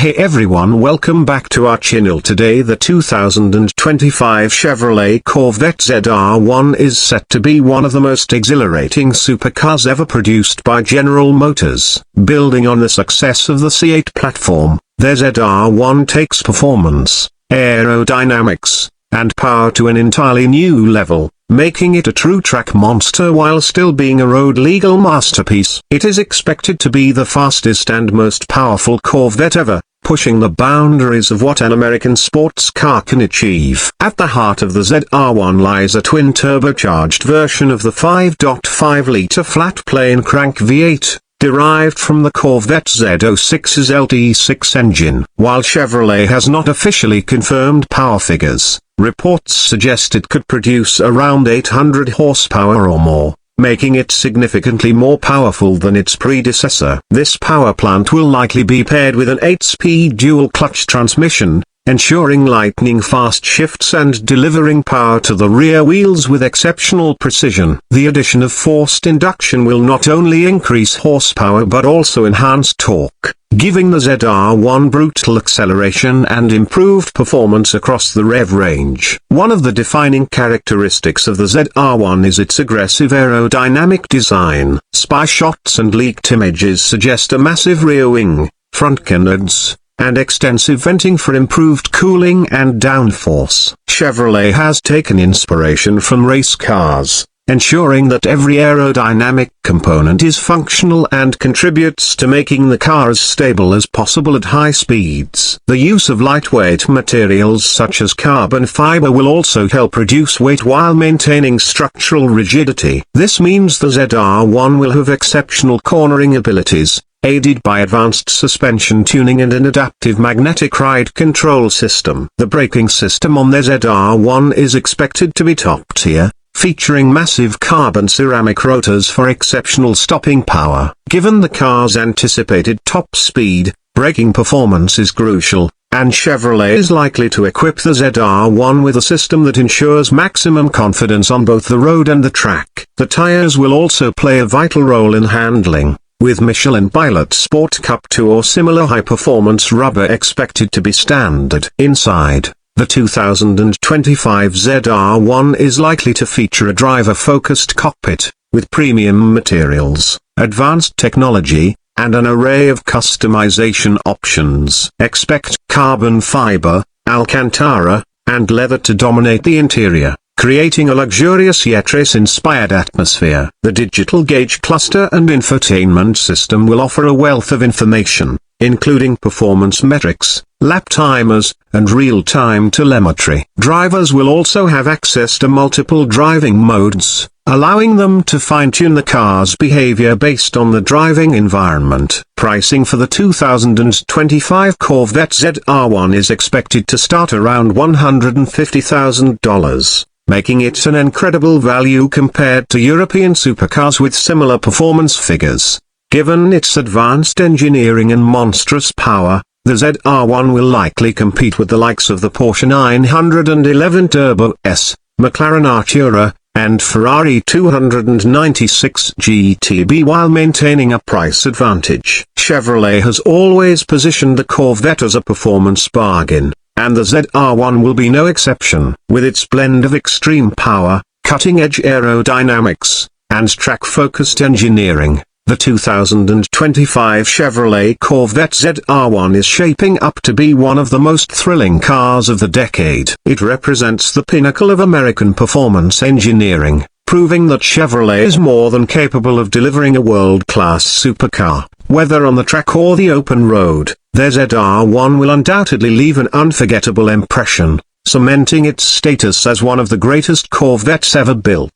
Hey everyone, welcome back to our channel. Today the 2025 Chevrolet Corvette ZR1 is set to be one of the most exhilarating supercars ever produced by General Motors. Building on the success of the C8 platform, the ZR1 takes performance, aerodynamics, and power to an entirely new level, making it a true track monster while still being a road-legal masterpiece. It is expected to be the fastest and most powerful Corvette ever, pushing the boundaries of what an American sports car can achieve. At the heart of the ZR1 lies a twin-turbocharged version of the 5.5-liter flat-plane crank V8, derived from the Corvette Z06's LT6 engine. While Chevrolet has not officially confirmed power figures, reports suggest it could produce around 800 horsepower or more, making it significantly more powerful than its predecessor. This power plant will likely be paired with an 8-speed dual-clutch transmission, ensuring lightning-fast shifts and delivering power to the rear wheels with exceptional precision. The addition of forced induction will not only increase horsepower but also enhance torque, giving the ZR1 brutal acceleration and improved performance across the rev range. One of the defining characteristics of the ZR1 is its aggressive aerodynamic design. Spy shots and leaked images suggest a massive rear wing, front canards, and extensive venting for improved cooling and downforce. Chevrolet has taken inspiration from race cars, ensuring that every aerodynamic component is functional and contributes to making the car as stable as possible at high speeds. The use of lightweight materials such as carbon fiber will also help reduce weight while maintaining structural rigidity. This means the ZR1 will have exceptional cornering abilities, aided by advanced suspension tuning and an adaptive magnetic ride control system. The braking system on the ZR1 is expected to be top tier, featuring massive carbon ceramic rotors for exceptional stopping power. Given the car's anticipated top speed, braking performance is crucial, and Chevrolet is likely to equip the ZR1 with a system that ensures maximum confidence on both the road and the track. The tires will also play a vital role in handling, with Michelin Pilot Sport Cup 2 or similar high-performance rubber expected to be standard. Inside, the 2025 ZR1 is likely to feature a driver-focused cockpit, with premium materials, advanced technology, and an array of customization options. Expect carbon fiber, Alcantara, and leather to dominate the interior, creating a luxurious yet race-inspired atmosphere. The digital gauge cluster and infotainment system will offer a wealth of information, including performance metrics, lap timers, and real-time telemetry. Drivers will also have access to multiple driving modes, allowing them to fine-tune the car's behavior based on the driving environment. Pricing for the 2025 Corvette ZR1 is expected to start around $150,000. Making it an incredible value compared to European supercars with similar performance figures. Given its advanced engineering and monstrous power, the ZR1 will likely compete with the likes of the Porsche 911 Turbo S, McLaren Artura, and Ferrari 296 GTB while maintaining a price advantage. Chevrolet has always positioned the Corvette as a performance bargain, and the ZR1 will be no exception. With its blend of extreme power, cutting-edge aerodynamics, and track-focused engineering, the 2025 Chevrolet Corvette ZR1 is shaping up to be one of the most thrilling cars of the decade. It represents the pinnacle of American performance engineering, proving that Chevrolet is more than capable of delivering a world-class supercar. Whether on the track or the open road, the ZR1 will undoubtedly leave an unforgettable impression, cementing its status as one of the greatest Corvettes ever built.